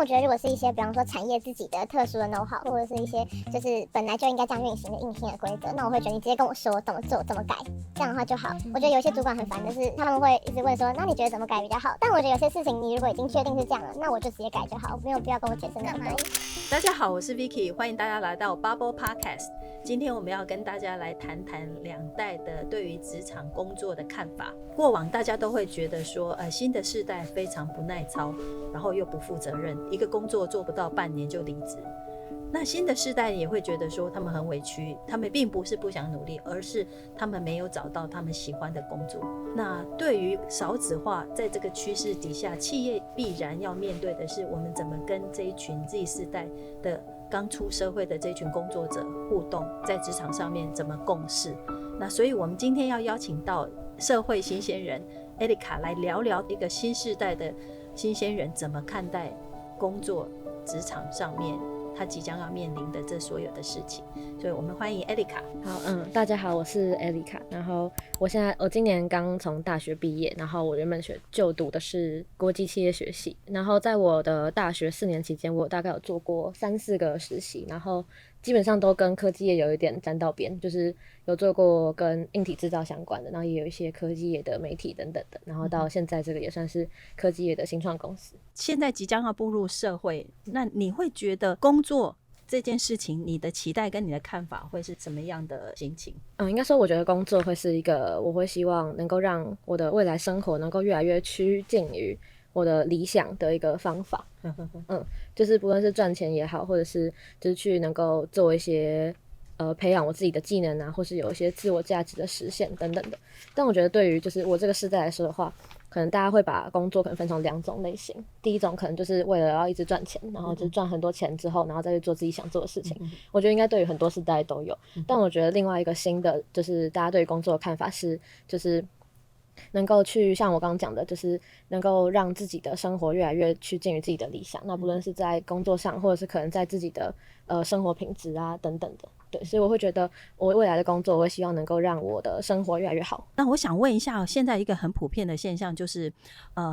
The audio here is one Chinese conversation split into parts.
我觉得如果是一些比方说产业自己的特殊的 know how， 或者是一些就是本来就应该这样运行的硬性的规则，那我会觉得你直接跟我说怎么做怎么改，这样的话就好。我觉得有些主管很烦的是他们会一直问说，那你觉得怎么改比较好？但我觉得有些事情你如果已经确定是这样了，那我就直接改就好，没有必要跟我解释那么多。大家好，我是 Vicky， 欢迎大家来到 Bubble Podcast。今天我们要跟大家来谈谈两代的对于职场工作的看法。过往大家都会觉得说，新的世代非常不耐操，然后又不负责任，一个工作做不到半年就离职。那新的世代也会觉得说他们很委屈，他们并不是不想努力，而是他们没有找到他们喜欢的工作。那对于少子化在这个趋势底下，企业必然要面对的是我们怎么跟这一群 Z 世代的刚出社会的这群工作者互动，在职场上面怎么共事。那所以我们今天要邀请到社会新鲜人 Erica 来聊聊一个新世代的新鲜人怎么看待工作职场上面他即将要面临的这所有的事情。所以我们欢迎 Erica。 好，大家好，我是 Erica。 然后我今年刚从大学毕业，然后我原本就读的是国际企业学系。然后在我的大学4年期间，我大概有做过3-4个实习，然后基本上都跟科技业有一点沾到边，就是有做过跟硬体制造相关的，然后也有一些科技业的媒体等等的，然后到现在这个也算是科技业的新创公司。现在即将要步入社会，那你会觉得工作这件事情，你的期待跟你的看法会是什么样的心情？应该说我觉得工作会是一个我会希望能够让我的未来生活能够越来越趋近于我的理想的一个方法。就是不论是赚钱也好，或者是就是去能够做一些培养我自己的技能啊，或是有一些自我价值的实现等等的。但我觉得对于就是我这个世代来说的话，可能大家会把工作可能分成2种类型。第一种可能就是为了要一直赚钱，然后就是赚很多钱之后，然后再去做自己想做的事情。我觉得应该对于很多世代都有。但我觉得另外一个新的就是大家对于工作的看法是，就是能够去像我刚刚讲的，就是能够让自己的生活越来越趋近于自己的理想。那不论是在工作上，或者是可能在自己的生活品质啊等等的。对，所以我会觉得我未来的工作，我会希望能够让我的生活越来越好。那我想问一下，现在一个很普遍的现象就是，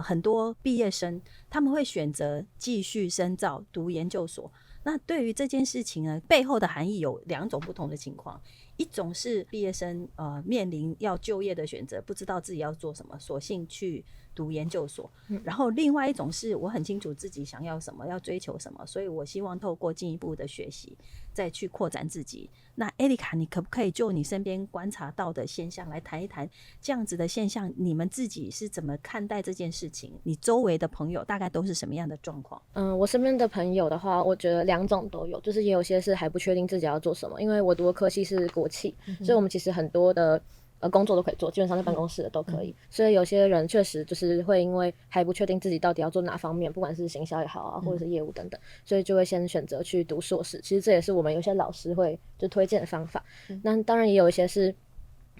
很多毕业生他们会选择继续深造读研究所。那对于这件事情呢，背后的含义有2种不同的情况。一种是毕业生面临要就业的选择，不知道自己要做什么，索性去读研究所。然后另外一种是我很清楚自己想要什么，要追求什么，所以我希望透过进一步的学习再去扩展自己。那 Erica， 你可不可以就你身边观察到的现象来谈一谈这样子的现象，你们自己是怎么看待这件事情？你周围的朋友大概都是什么样的状况？我身边的朋友的话，我觉得2种都有，就是也有些是还不确定自己要做什么，因为我读的科系是国企，所以我们其实很多的工作都可以做，基本上在办公室的都可以。所以有些人确实就是会因为还不确定自己到底要做哪方面，不管是行销也好啊，或者是业务等等，所以就会先选择去读硕士。其实这也是我们有些老师会就推荐的方法。那当然也有一些是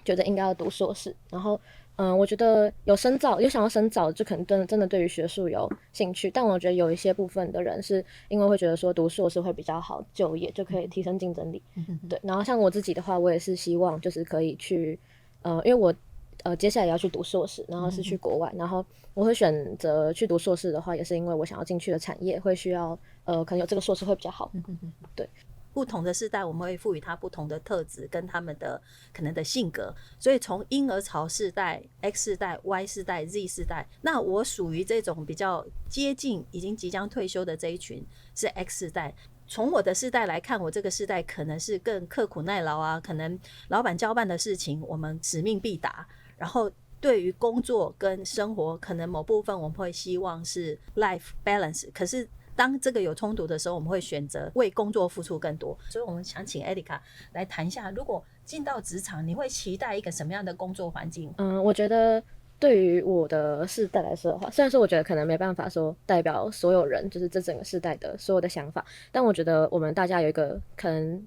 觉得应该要读硕士，然后我觉得有想要深造，就可能真的对于学术有兴趣。但我觉得有一些部分的人是因为会觉得说读硕士会比较好就业，就可以提升竞争力。对，然后像我自己的话，我也是希望就是可以去因为我接下来要去读硕士，然后是去国外，然后我会选择去读硕士的话，也是因为我想要进去的产业会需要可能有这个硕士会比较好。对。不同的世代我们会赋予他不同的特质跟他们的可能的性格，所以从婴儿潮世代、X 世代、Y 世代、Z 世代，那我属于这种比较接近已经即将退休的这一群是 X 世代。从我的世代来看，我这个世代可能是更刻苦耐劳啊，可能老板交办的事情我们使命必达，然后对于工作跟生活可能某部分我们会希望是 life balance， 可是当这个有冲突的时候，我们会选择为工作付出更多。所以我们想请 Erica 来谈一下，如果进到职场，你会期待一个什么样的工作环境？我觉得对于我的世代来说的话，虽然说我觉得可能没办法说代表所有人，就是这整个世代的所有的想法，但我觉得我们大家有一个可能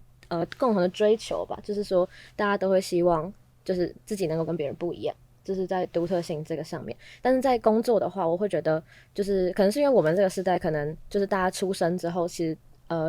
共同的追求吧，就是说大家都会希望就是自己能够跟别人不一样，就是在独特性这个上面。但是在工作的话，我会觉得就是可能是因为我们这个世代可能就是大家出生之后其实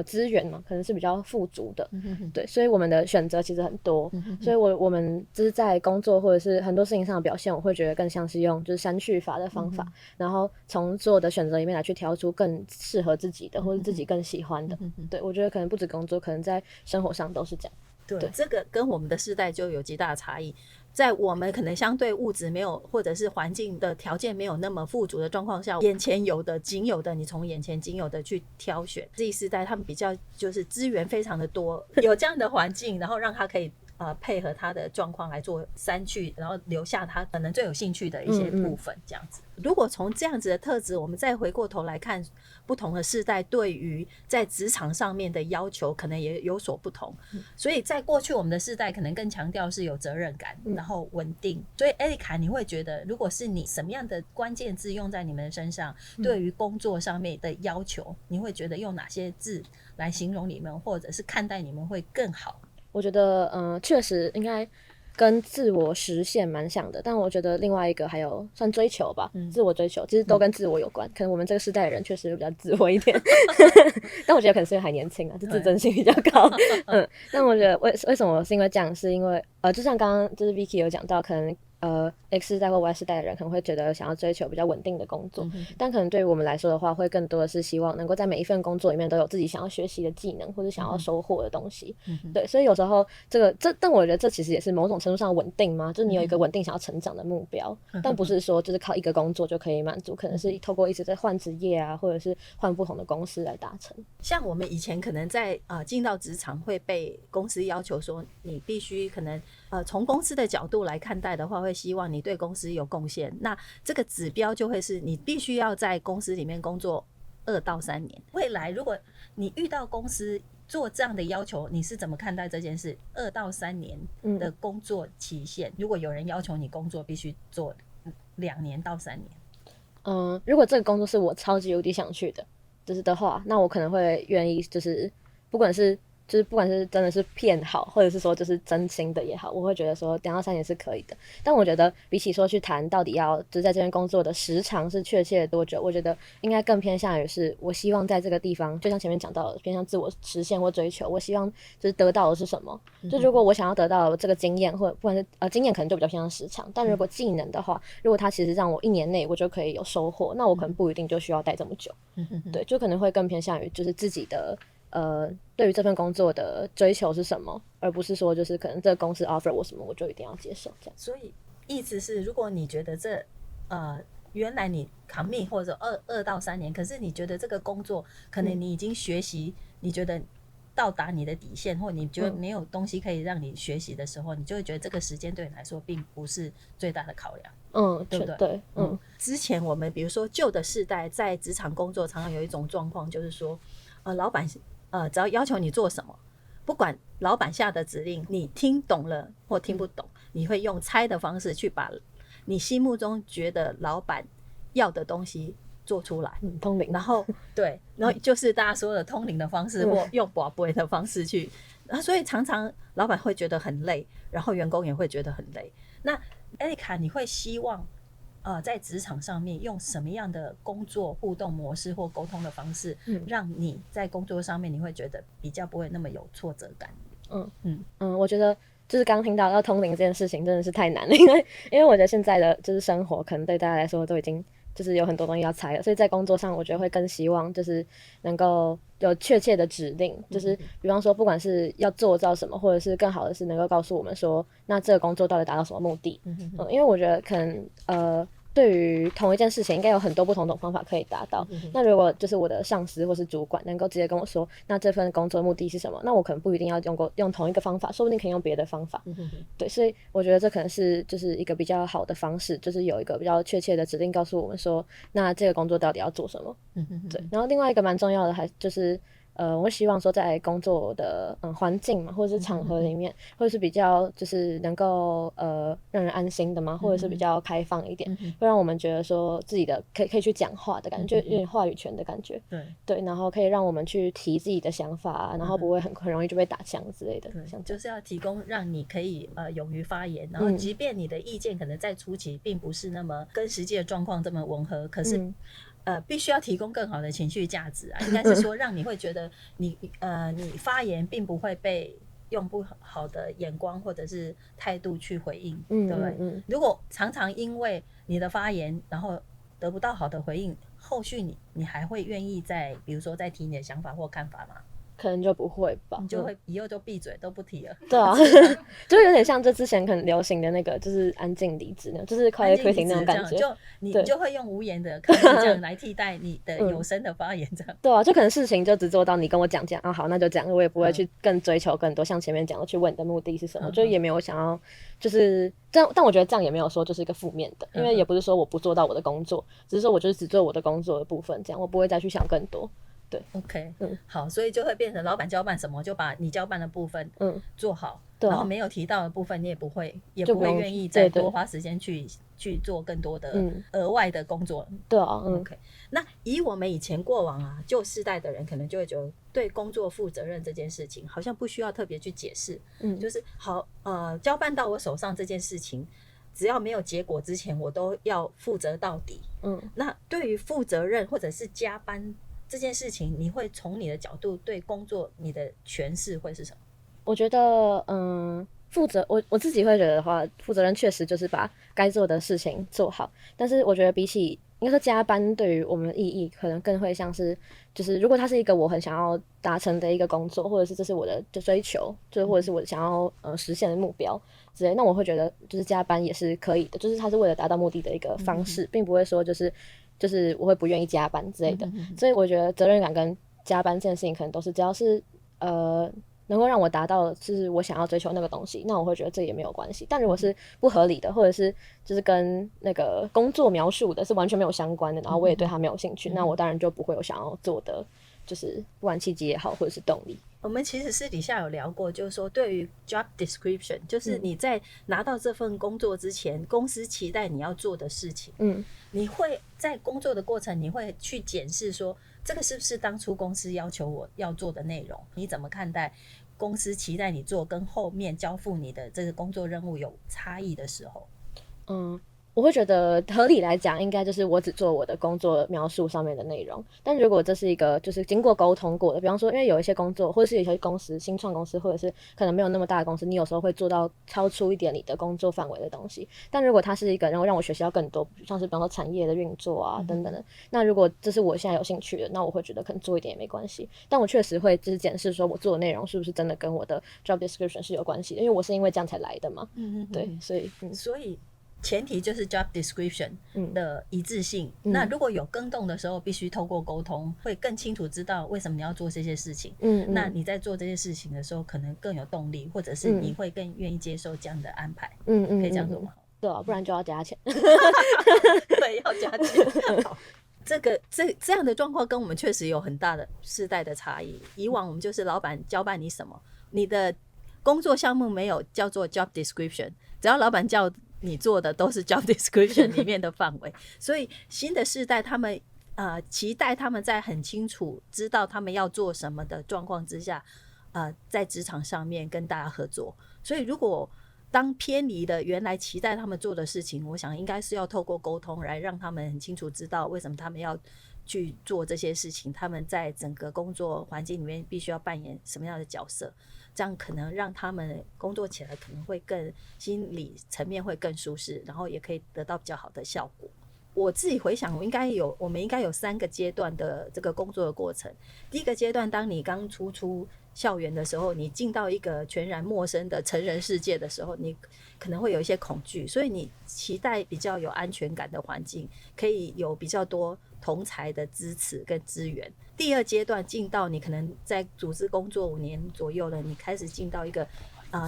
资源嘛，可能是比较富足的，对，所以我们的选择其实很多，所以我们就是在工作或者是很多事情上的表现，我会觉得更像是用就是删去法的方法，然后从所有的选择里面来去挑出更适合自己的或者自己更喜欢的，对，我觉得可能不止工作，可能在生活上都是这样。对，这个跟我们的世代就有极大的差异。在我们可能相对物质没有或者是环境的条件没有那么富足的状况下，眼前有的仅有的你从眼前仅有的去挑选。Z世代他们比较就是资源非常的多，有这样的环境，然后让他可以配合他的状况来做删去，然后留下他可能最有兴趣的一些部分这样子。如果从这样子的特质我们再回过头来看不同的世代对于在职场上面的要求可能也有所不同，所以在过去我们的世代可能更强调是有责任感，然后稳定。所以 Erica 你会觉得如果是你什么样的关键字用在你们身上，对于工作上面的要求你会觉得用哪些字来形容你们或者是看待你们会更好？我觉得确实应该跟自我实现蛮像的，但我觉得另外一个还有算追求吧，自我追求其实都跟自我有关，可能我们这个世代的人确实比较自我一点但我觉得可能是因为还年轻啊，就自尊心比较高但我觉得为什么是因为这样，是因为就像刚刚就是 Vicky 有讲到，可能X 世代或 Y 世代的人可能会觉得想要追求比较稳定的工作，但可能对于我们来说的话，会更多的是希望能够在每一份工作里面都有自己想要学习的技能或者想要收获的东西对，所以有时候但我觉得这其实也是某种程度上的稳定嘛，就是你有一个稳定想要成长的目标但不是说就是靠一个工作就可以满足，可能是透过一直在换职业啊，或者是换不同的公司来达成。像我们以前可能在进到职场会被公司要求说你必须可能从公司的角度来看待的话，会希望你对公司有贡献，那这个指标就会是你必须要在公司里面工作2到3年。未来如果你遇到公司做这样的要求，你是怎么看待这件事？2到3年的工作期限，如果有人要求你工作必须做2年到3年，如果这个工作是我超级无敌想去的就是的话，那我可能会愿意就是不管是真的是骗好，或者是说就是真心的也好，我会觉得说2到3年是可以的。但我觉得比起说去谈到底要就是在这边工作的时长是确切多久，我觉得应该更偏向于是我希望在这个地方，就像前面讲到的偏向自我实现或追求，我希望就是得到的是什么。就如果我想要得到这个经验，或者不管是经验可能就比较偏向时长，但如果技能的话，如果它其实让我1年内我就可以有收获，那我可能不一定就需要待这么久对，就可能会更偏向于就是自己的对于这份工作的追求是什么，而不是说就是可能这个公司 offer 我什么我就一定要接受这样。所以意思是如果你觉得原来你 commit 或者2到3年，可是你觉得这个工作可能你已经学习你觉得到达你的底线，或你觉得没有东西可以让你学习的时候，你就会觉得这个时间对你来说并不是最大的考量，对不对？对，之前我们比如说旧的世代在职场工作常常有一种状况，就是说老板只要要求你做什么，不管老板下的指令你听懂了或听不懂，你会用猜的方式去把你心目中觉得老板要的东西做出来，通灵，然后就是大家说的通灵的方式，或用跋杯的方式去所以常常老板会觉得很累，然后员工也会觉得很累。那 Erica 你会希望在职场上面用什么样的工作互动模式或沟通的方式，让你在工作上面你会觉得比较不会那么有挫折感？我觉得就是刚听到要通灵这件事情真的是太难了，因为我觉得现在的就是生活可能对大家来说都已经就是有很多东西要猜了，所以在工作上我觉得会更希望就是能够有确切的指令，就是比方说不管是要做到什么，或者是更好的是能够告诉我们说那这个工作到底达到什么目的。因为我觉得可能对于同一件事情应该有很多不同种方法可以达到，那如果就是我的上司或是主管能够直接跟我说那这份工作的目的是什么，那我可能不一定要用同一个方法，说不定可以用别的方法。对，所以我觉得这可能是就是一个比较好的方式，就是有一个比较确切的指令告诉我们说那这个工作到底要做什么。对，然后另外一个蛮重要的还就是我会希望说在工作的环境嘛，或者是场合里面，或者是比较就是能够让人安心的嘛，或者是比较开放一点，会让我们觉得说自己的可以去讲话的感觉，就有点话语权的感觉。对，然后可以让我们去提自己的想法啊，然后不会很容易就被打枪之类的。就是要提供让你可以勇于发言，然后即便你的意见可能在初期并不是那么跟实际的状况这么吻合，可是必须要提供更好的情绪价值啊，应该是说让你会觉得你发言并不会被用不好的眼光或者是态度去回应，对不对？如果常常因为你的发言然后得不到好的回应，后续你还会愿意比如说再提你的想法或看法吗？可能就不会吧，你就会以后就闭嘴都不提了。对啊，就有点像就之前可能流行的那个，就是安静离职那种，就是 quiet quitting 那种感觉。你就会用无言的可能这样来替代你的有声的发言，这样。对啊，就可能事情就只做到你跟我讲啊，好，那就讲，我也不会去更追求更多，像前面讲的去问你的目的是什么，就也没有想要就是这样，但我觉得这样也没有说就是一个负面的，因为也不是说我不做到我的工作，只是说我就是只做我的工作的部分，这样我不会再去想更多。对 ，OK，好，所以就会变成老板交办什么，就把你交办的部分做好，然后没有提到的部分，你也不会愿意再多花时间去做更多的额外的工作。对啊，OK。那以我们以前过往啊，旧世代的人可能就会觉得对工作负责任这件事情，好像不需要特别去解释，就是好交办到我手上这件事情，只要没有结果之前，我都要负责到底。那对于负责任或者是加班这件事情，你会从你的角度对工作你的诠释会是什么？我觉得负责我自己会觉得的话，负责任确实就是把该做的事情做好，但是我觉得比起应该说加班对于我们的意义可能更会像是就是如果它是一个我很想要达成的一个工作，或者是这是我的追求，就是或者是我想要实现的目标之类，那我会觉得就是加班也是可以的，就是它是为了达到目的的一个方式，并不会说就是我会不愿意加班之类的，所以我觉得责任感跟加班这件事情可能都是只要是能够让我达到是我想要追求那个东西，那我会觉得这也没有关系。但如果是不合理的，或者是就是跟那个工作描述的是完全没有相关的，然后我也对它没有兴趣，那我当然就不会有想要做的，就是不管契机也好，或者是动力。我们其实私底下有聊过，就是说对于 job description， 就是你在拿到这份工作之前，公司期待你要做的事情，你会在工作的过程，你会去检视说这个是不是当初公司要求我要做的内容？你怎么看待公司期待你做跟后面交付你的这个工作任务有差异的时候？我会觉得合理来讲，应该就是我只做我的工作描述上面的内容。但如果这是一个就是经过沟通过的，比方说，因为有一些工作，或者是有些公司、新创公司，或者是可能没有那么大的公司，你有时候会做到超出一点你的工作范围的东西。但如果它是一个然后让我学习到更多，像是比方说产业的运作啊等等的，那如果这是我现在有兴趣的，那我会觉得可能做一点也没关系。但我确实会就是检视说我做的内容是不是真的跟我的 job description 是有关系的，因为我是因为这样才来的嘛。对，所以前提就是 job description 的一致性，那如果有更动的时候，必须透过沟通，会更清楚知道为什么你要做这些事情。那你在做这些事情的时候，可能更有动力，或者是你会更愿意接受这样的安排。可以这样做吗？对啊，不然就要加钱。对，要加钱。好，这样的状况跟我们确实有很大的世代的差异。以往我们就是老板交办你什么，你的工作项目没有叫做 job description， 只要老板叫你做的都是 job description 里面的范围。所以新的世代他们期待他们在很清楚知道他们要做什么的状况之下，在职场上面跟大家合作。所以如果当偏离了原来期待他们做的事情，我想应该是要透过沟通来让他们很清楚知道为什么他们要去做这些事情，他们在整个工作环境里面必须要扮演什么样的角色，这样可能让他们工作起来可能会更心理层面会更舒适，然后也可以得到比较好的效果。我自己回想，我们应该有3个阶段的这个工作的过程。第一个阶段，当你刚出校园的时候，你进到一个全然陌生的成人世界的时候，你可能会有一些恐惧，所以你期待比较有安全感的环境，可以有比较多同侪的支持跟资源。第二阶段进到你可能在组织工作5年左右了，你开始进到一个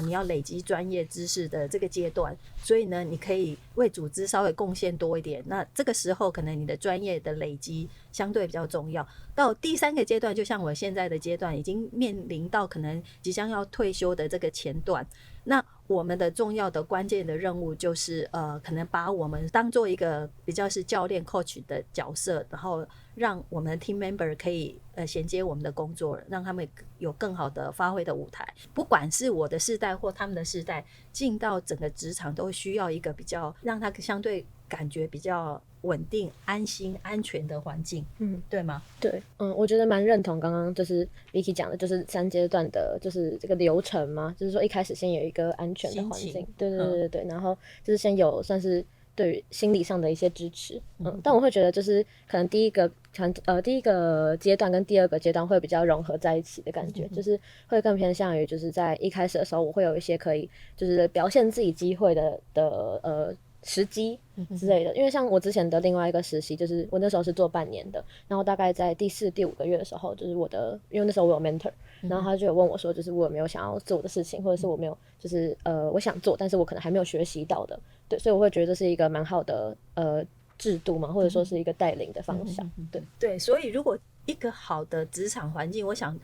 你要累积专业知识的这个阶段，所以呢，你可以为组织稍微贡献多一点。那这个时候，可能你的专业的累积相对比较重要。到第3个阶段，就像我现在的阶段，已经面临到可能即将要退休的这个前段。那我们的重要的关键的任务就是可能把我们当做一个比较是教练 coach 的角色，然后让我们的 team member 可以衔接我们的工作，让他们有更好的发挥的舞台。不管是我的世代或他们的世代，进到整个职场都需要一个比较让他相对感觉比较稳定、安心、安全的环境，对吗？对，我觉得蛮认同刚刚就是 Vicky 讲的，就是3阶段的，就是这个流程嘛，就是说一开始先有一个安全的环境，对，然后就是先有算是对于心理上的一些支持，但我会觉得就是可能第一个阶段跟第2个阶段会比较融合在一起的感觉，就是会更偏向于就是在一开始的时候，我会有一些可以就是表现自己机会的时机之类的，因为像我之前的另外一个实习，就是我那时候是做半年的，然后大概在第4、第5个月的时候，就是因为那时候我有 mentor， 然后他就有问我说，就是我有没有想要做的事情，或者是我没有就是我想做，但是我可能还没有学习到的，对，所以我会觉得这是一个蛮好的制度嘛，或者说是一个带领的方向，对，所以如果一个好的职场环境，我想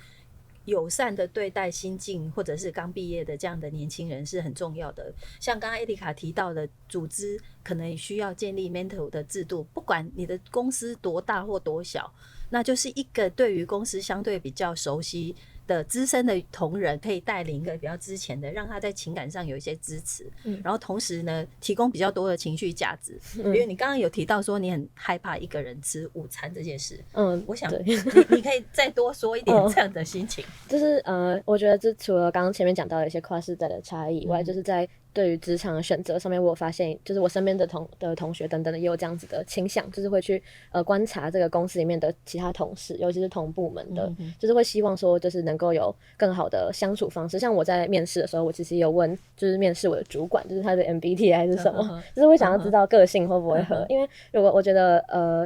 友善的对待新进或者是刚毕业的这样的年轻人是很重要的。像刚刚艾丽卡提到的，组织可能需要建立 mentor 的制度，不管你的公司多大或多小，那就是一个对于公司相对比较熟悉的资深的同仁，可以带领一个比较之前的，让他在情感上有一些支持，然后同时呢提供比较多的情绪价值，因为你刚刚有提到说你很害怕一个人吃午餐这件事，我想你可以再多说一点这样的心情。就是我觉得这除了刚刚前面讲到的一些跨世代的差异以外，就是在对于职场的选择上面，我有发现就是我身边的同学等等的也有这样子的倾向，就是会去观察这个公司里面的其他同事，尤其是同部门的，就是会希望说就是能够有更好的相处方式。像我在面试的时候，我其实也有问就是面试我的主管，就是他的 MBTI 是什么，就是会想要知道个性会不会合，因为如果我觉得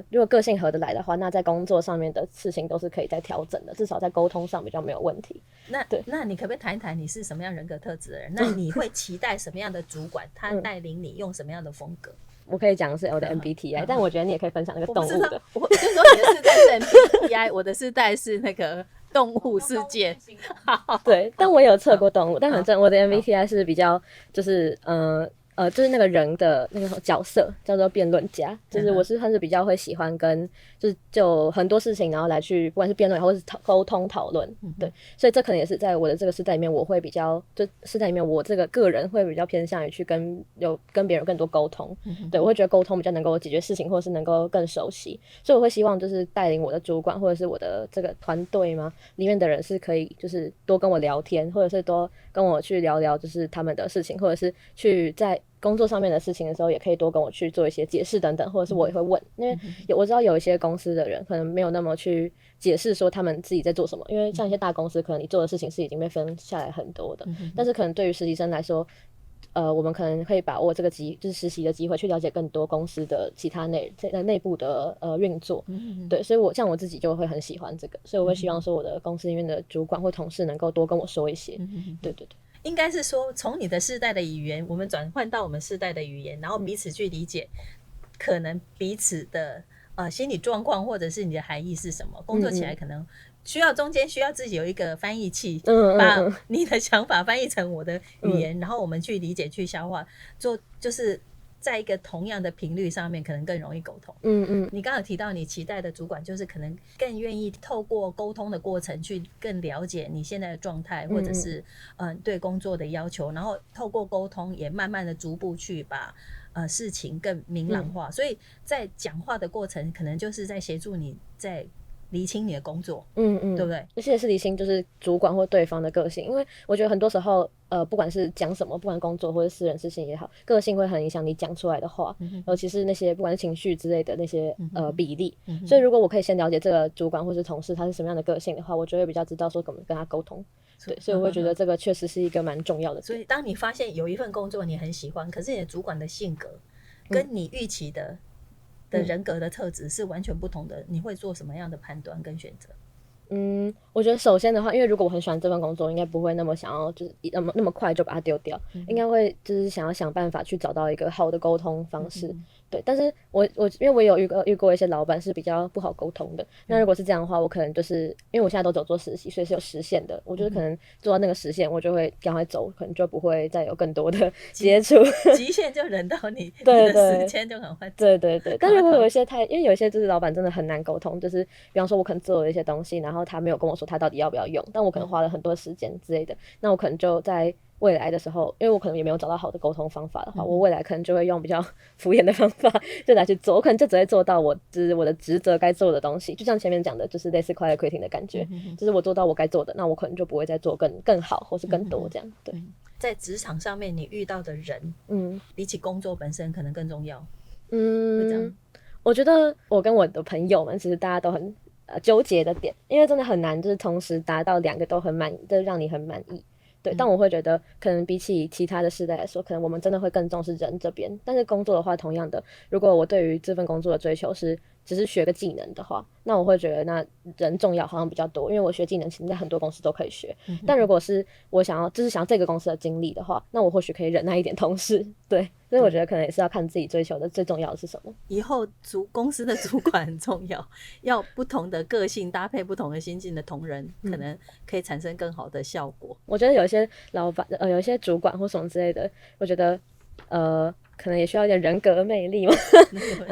如果个性合得来的话，那在工作上面的事情都是可以再调整的，至少在沟通上比较没有问题。那你可不可以谈一谈你是什么样人格特质的人？那你会期待什么样的主管他带领你用什么样的风格？我可以讲的是我的 MBTI，但我觉得你也可以分享那个动物的。我就说你的世代是 MBTI， 我的世代是那个动物世界。对，但我也有测过动物，但反正我的 MBTI 是比较就是就是那个人的那个角色叫做辩论家，就是我是算是比较会喜欢跟就很多事情然后来去不管是辩论或是沟通讨论，对，所以这可能也是在我的这个世代里面，我会比较就世代里面我这个个人会比较偏向于去跟别人更多沟通，对，我会觉得沟通比较能够解决事情，或者是能够更熟悉，所以我会希望就是带领我的主管或者是我的这个团队嘛里面的人是可以就是多跟我聊天，或者是多跟我去聊聊就是他们的事情，或者是去在工作上面的事情的时候，也可以多跟我去做一些解释等等，或者是我也会问，因为我知道有一些公司的人可能没有那么去解释说他们自己在做什么，因为像一些大公司，可能你做的事情是已经被分下来很多的，但是可能对于实习生来说，我们可能可以把握这个就是实习的机会，去了解更多公司的其他内部的运作，对，所以像我自己就会很喜欢这个，所以我会希望说我的公司里面的主管或同事能够多跟我说一些，对。应该是说从你的世代的语言我们转换到我们世代的语言，然后彼此去理解可能彼此的心理状况或者是你的含义是什么，工作起来可能中间需要自己有一个翻译器，把你的想法翻译成我的语言，然后我们去理解去消化，就是在一个同样的频率上面可能更容易沟通。你刚刚有提到你期待的主管就是可能更愿意透过沟通的过程去更了解你现在的状态，或者是对工作的要求，然后透过沟通也慢慢的逐步去把事情更明朗化，所以在讲话的过程可能就是在协助你在厘清你的工作，对不对？而且是厘清就是主管或对方的个性，因为我觉得很多时候不管是讲什么，不管工作或者私人事情也好，个性会很影响你讲出来的话，尤其是那些不管是情绪之类的那些比例，所以如果我可以先了解这个主管或是同事他是什么样的个性的话，我就会比较知道说怎么跟他沟通，对，所以我会觉得这个确实是一个蛮重要的。所以当你发现有一份工作你很喜欢，可是你的主管的性格跟你预期的人格的特质是完全不同的，你会做什么样的判断跟选择？我觉得首先的话，因为如果我很喜欢这份工作，应该不会那么想要就是那么快就把它丢掉，应该会就是想要想办法去找到一个好的沟通方式，对。但是我因为我有遇过一些老板是比较不好沟通的，那如果是这样的话，我可能就是因为我现在都走做实习，所以是有时限的，我就是可能做到那个时限，我就会赶快走，可能就不会再有更多的接触，极限就忍到你对的时间就很快走，对。但如果有一些因为有一些就是老板真的很难沟通，就是比方说我可能做了一些东西，然后他没有跟我说说他到底要不要用，但我可能花了很多时间之类的，那我可能就在未来的时候，因为我可能也没有找到好的沟通方法的话，我未来可能就会用比较敷衍的方法就来去做，我可能就只会做到我的职责该做的东西，就像前面讲的，就是类似快乐 quitting 的感觉，就是我做到我该做的，那我可能就不会再做更好或是更多这样。对，在职场上面你遇到的人，比起工作本身可能更重要。会这样？我觉得我跟我的朋友们其实大家都很纠结的点，因为真的很难就是同时达到2个都很满意，就是让你很满意。对，但我会觉得可能比起其他的世代来说，可能我们真的会更重视人这边。但是工作的话，同样的，如果我对于这份工作的追求是只是学个技能的话，那我会觉得那人重要好像比较多，因为我学技能其实在很多公司都可以学。但如果是我想要这个公司的经历的话，那我或许可以忍耐一点同事。对，所以我觉得可能也是要看自己追求的最重要的是什么。以后公司的主管很重要，要不同的个性搭配不同的心境的同仁，可能可以产生更好的效果。我觉得有一些老板有一些主管或什么之类的，我觉得可能也需要一点人格魅力嘛。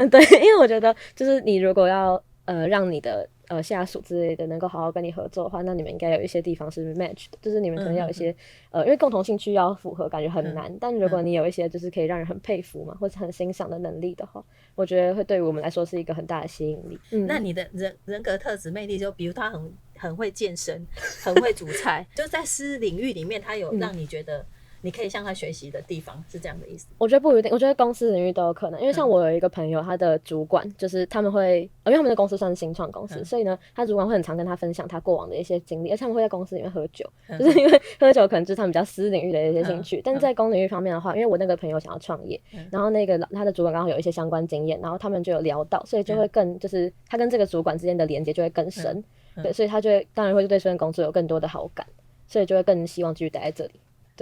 对，因为我觉得就是你如果要让你的下属之类的能够好好跟你合作的话，那你们应该有一些地方是 match 的，就是你们可能有一些因为共同兴趣要符合，感觉很难。但如果你有一些就是可以让人很佩服嘛，或者很欣赏的能力的话，我觉得会对于我们来说是一个很大的吸引力。那你的人格特质魅力，就比如他很会健身，很会煮菜，就在私领域里面，他有让你觉得你可以向他学习的地方，是这样的意思？我觉得不一定，我觉得公司领域都有可能，因为像我有一个朋友，他的主管就是他们会，因为他们的公司算是新创公司，所以呢，他主管会很常跟他分享他过往的一些经历，而且他们会在公司里面喝酒，就是因为喝酒可能就是他们比较私领域的一些兴趣。但是在公领域方面的话，因为我那个朋友想要创业，然后他的主管刚好有一些相关经验，然后他们就有聊到，所以就会更就是他跟这个主管之间的连接就会更深，对，所以他就会当然会对这份工作有更多的好感，所以就会更希望继续待在这里。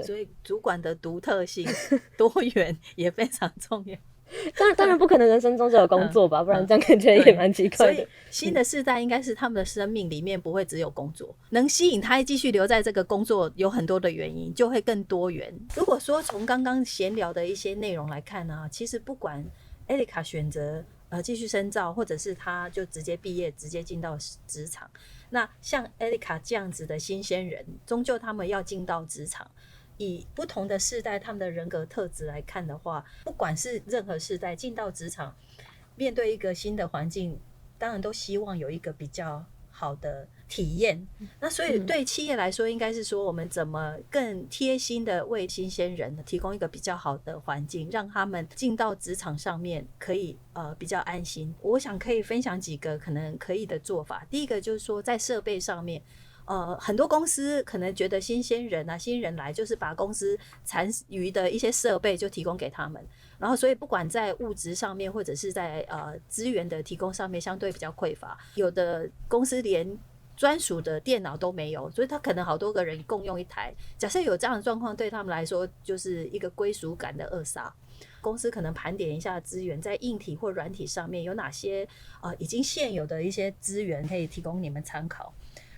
所以主管的独特性、多元也非常重要。当然不可能人生中只有工作吧，不然这样感觉也蛮奇怪的。所以新的世代应该是他们的生命里面不会只有工作，能吸引他继续留在这个工作有很多的原因，就会更多元。如果说从刚刚闲聊的一些内容来看呢，其实不管 Erica 选择继续深造，或者是他就直接毕业直接进到职场，那像 Erica 这样子的新鲜人，终究他们要进到职场，以不同的世代他们的人格特质来看的话，不管是任何世代进到职场，面对一个新的环境，当然都希望有一个比较好的体验。那所以对企业来说，应该是说我们怎么更贴心的为新鲜人提供一个比较好的环境，让他们进到职场上面可以比较安心。我想可以分享几个可能可以的做法。第一个就是说在设备上面，很多公司可能觉得新人来就是把公司残余的一些设备就提供给他们，然后所以不管在物质上面或者是在资源的提供上面相对比较匮乏，有的公司连专属的电脑都没有，所以他可能好多个人共用一台。假设有这样的状况，对他们来说就是一个归属感的扼杀。公司可能盘点一下资源，在硬体或软体上面有哪些已经现有的一些资源可以提供你们参考。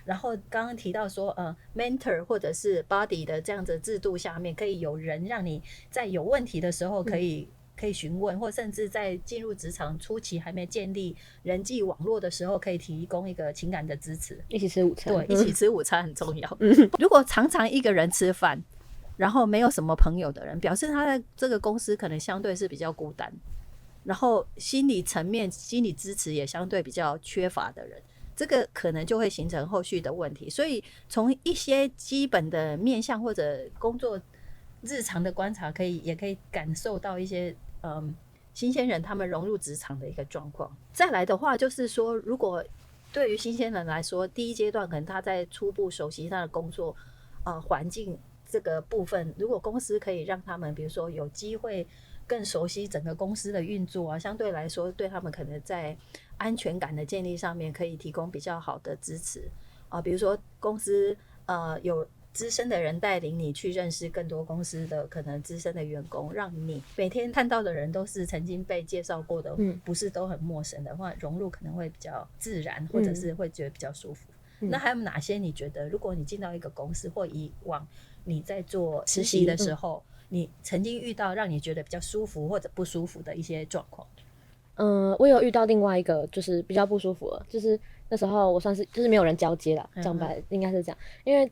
然后刚刚提到说mentor 或者是 body 的这样子制度下面，可以有人让你在有问题的时候可以询问，或甚至在进入职场初期还没建立人际网络的时候，可以提供一个情感的支持。一起吃午餐，对，一起吃午餐很重要。如果常常一个人吃饭，然后没有什么朋友的人，表示他在这个公司可能相对是比较孤单，然后心理层面心理支持也相对比较缺乏的人，这个可能就会形成后续的问题。所以从一些基本的面向或者工作日常的观察，也可以感受到一些新鲜人他们融入职场的一个状况。再来的话就是说，如果对于新鲜人来说，第一阶段可能他在初步熟悉他的工作环境这个部分，如果公司可以让他们比如说有机会更熟悉整个公司的运作啊，相对来说对他们可能在安全感的建立上面可以提供比较好的支持比如说公司有资深的人带领你去认识更多公司的可能资深的员工，让你每天看到的人都是曾经被介绍过的，不是都很陌生的话，融入可能会比较自然，或者是会觉得比较舒服。那还有哪些你觉得如果你进到一个公司，或以往你在做实习的时候你曾经遇到让你觉得比较舒服或者不舒服的一些状况？我有遇到另外一个就是比较不舒服的，就是那时候我算是就是没有人交接啦，讲白应该是这样，因为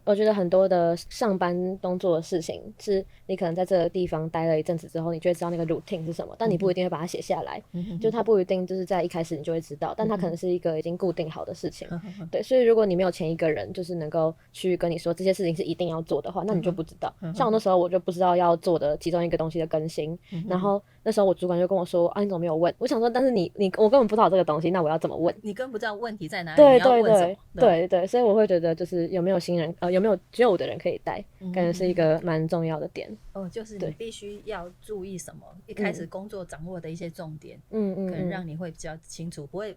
我觉得很多的上班工作的事情，是你可能在这个地方待了一阵子之后，你就会知道那个 routine 是什么，但你不一定会把它写下来，就它不一定就是在一开始你就会知道，但它可能是一个已经固定好的事情，对，所以如果你没有前一个人就是能够去跟你说这些事情是一定要做的话，那你就不知道。像我那时候我就不知道要做的其中一个东西的更新，然后那时候我主管就跟我说啊，你怎么没有问？我想说，但是我根本不知道这个东西，那我要怎么问？你根本不知道问题在哪里，对你要问什么？对，所以我会觉得就是有没有新人有没有旧的人可以带，感觉是一个蛮重要的点。就是你必须要注意什么，一开始工作掌握的一些重点，可能让你会比较清楚，不会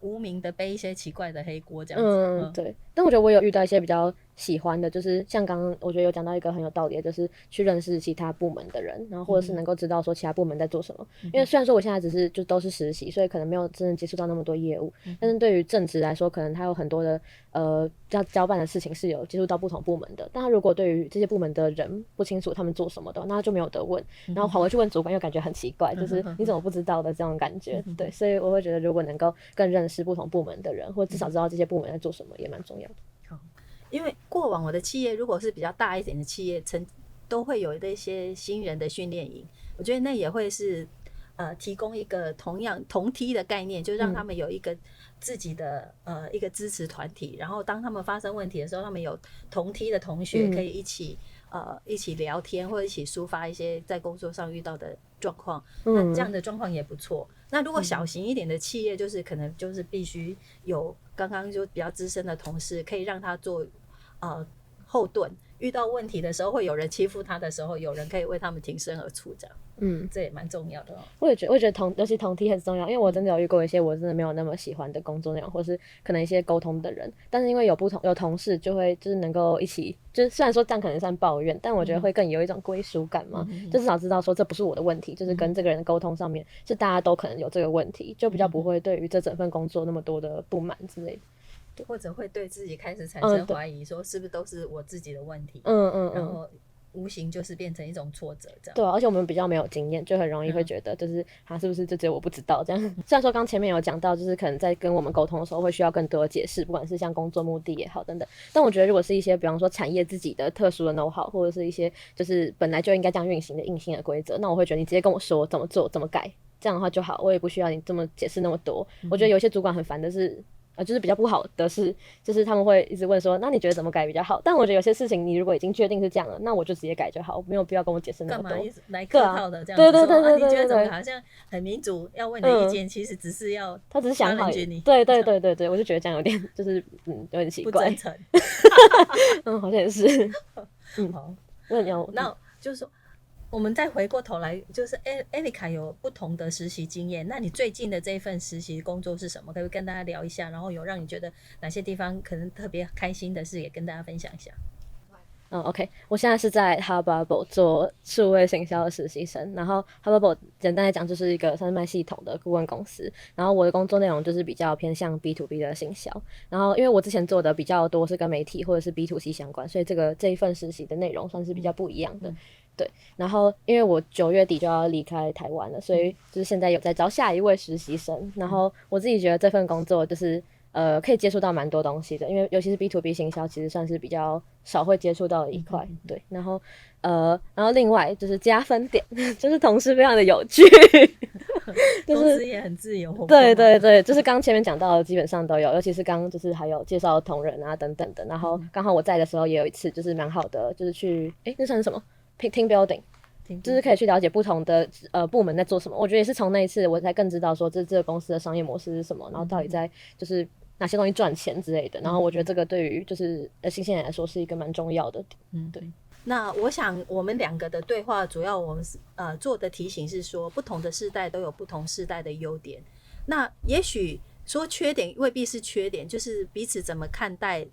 无名的背一些奇怪的黑锅这样子。对。但我觉得我有遇到一些比较喜欢的，就是像刚刚我觉得有讲到一个很有道理的，就是去认识其他部门的人，然后或者是能够知道说其他部门在做什么。因为虽然说我现在只是就都是实习，所以可能没有真的接触到那么多业务，但是对于正职来说，可能他有很多的要交办的事情是有接触到不同部门的。但他如果对于这些部门的人不清楚他们做什么的，那他就没有得问，然后跑回去问主管又感觉很奇怪，就是你怎么不知道的这种感觉。对，所以我会觉得如果能够更认识不同部门的人，或者至少知道这些部门在做什么，也蛮重要的。因为过往我的企业如果是比较大一点的企业，都会有一些新人的训练营，我觉得那也会是提供一个同梯的概念，就让他们有一个自己的一个支持团体，然后当他们发生问题的时候，他们有同梯的同学可以一起聊天，或者一起抒发一些在工作上遇到的状况，那这样的状况也不错。那如果小型一点的企业，就是可能就是必须有刚刚就比较资深的同事，可以让他做后盾，遇到问题的时候，会有人欺负他的时候，有人可以为他们挺身而出，这样，这也蛮重要的哦。我也觉得尤其同梯很重要，因为我真的有遇过一些我真的没有那么喜欢的工作内容，或是可能一些沟通的人，但是因为有同事就会就是能够一起，就是虽然说这样可能算抱怨，但我觉得会更有一种归属感嘛，就至少知道说这不是我的问题，就是跟这个人的沟通上面是大家都可能有这个问题，就比较不会对于这整份工作那么多的不满之类的。或者会对自己开始产生怀疑，说是不是都是我自己的问题，然后无形就是变成一种挫折这样。对啊，而且我们比较没有经验，就很容易会觉得就是是不是就只有我不知道这样。虽然说刚前面有讲到，就是可能在跟我们沟通的时候会需要更多的解释，不管是像工作目的也好等等，但我觉得如果是一些比方说产业自己的特殊的 know how， 或者是一些就是本来就应该这样运行的硬性的规则，那我会觉得你直接跟我说怎么做怎么改，这样的话就好，我也不需要你这么解释那么多。我觉得有些主管很烦的是就是比较不好的是，就是他们会一直问说，那你觉得怎么改比较好？但我觉得有些事情你如果已经确定是这样了，那我就直接改就好，没有必要跟我解释那么多。干嘛一直来客套的这样子说？对，你觉得怎么好像很民主，要问你的意见，其实只是要他只是想好你。对，我就觉得这样有点就是有点奇怪，不真诚。好像也是。好，那就是说。我们再回过头来，就是艾莉卡有不同的实习经验，那你最近的这一份实习工作是什么？可不可以跟大家聊一下？然后有让你觉得哪些地方可能特别开心的事，也跟大家分享一下。OK， 我现在是在 Hubble 做数位行销的实习生，然后 Hubble 简单来讲就是一个算是卖系统的顾问公司，然后我的工作内容就是比较偏向 B2B 的行销，然后因为我之前做的比较多是跟媒体或者是 B2C 相关，所以这一份实习的内容算是比较不一样的。对，然后因为我9月底就要离开台湾了，所以就是现在有在招下一位实习生，然后我自己觉得这份工作就是可以接触到蛮多东西的，因为尤其是 B2B 行销其实算是比较少会接触到的一块，对，然后另外就是加分点就是同事非常的有趣公司也很自由。对，就是刚前面讲到的基本上都有，尤其是刚就是还有介绍同仁啊等等的，然后刚好我在的时候也有一次就是蛮好的，就是去那算是什么team building， 就是可以去了解不同的部门在做什么。我觉得也是从那一次我才更知道说这个公司的商业模式是什么，然后到底在就是哪些东西赚钱之类的。然后我觉得这个对于就是新鲜人来说是一个蛮重要的。对。那我想我们两个的对话，主要我们做的提醒是说，不同的世代都有不同世代的优点。那也许说缺点未必是缺点，就是彼此怎么看待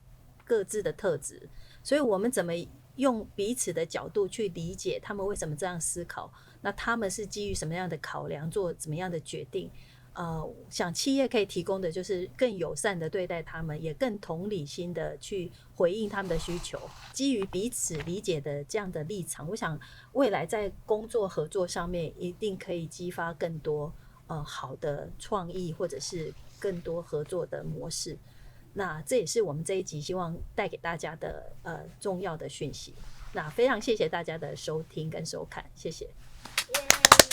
各自的特质，所以我们怎么用彼此的角度去理解他们为什么这样思考，那他们是基于什么样的考量做怎么样的决定。想企业可以提供的就是更友善的对待他们，也更同理心的去回应他们的需求，基于彼此理解的这样的立场，我想未来在工作合作上面一定可以激发更多好的创意，或者是更多合作的模式。那这也是我们这一集希望带给大家的重要的讯息。那非常谢谢大家的收听跟收看，谢谢。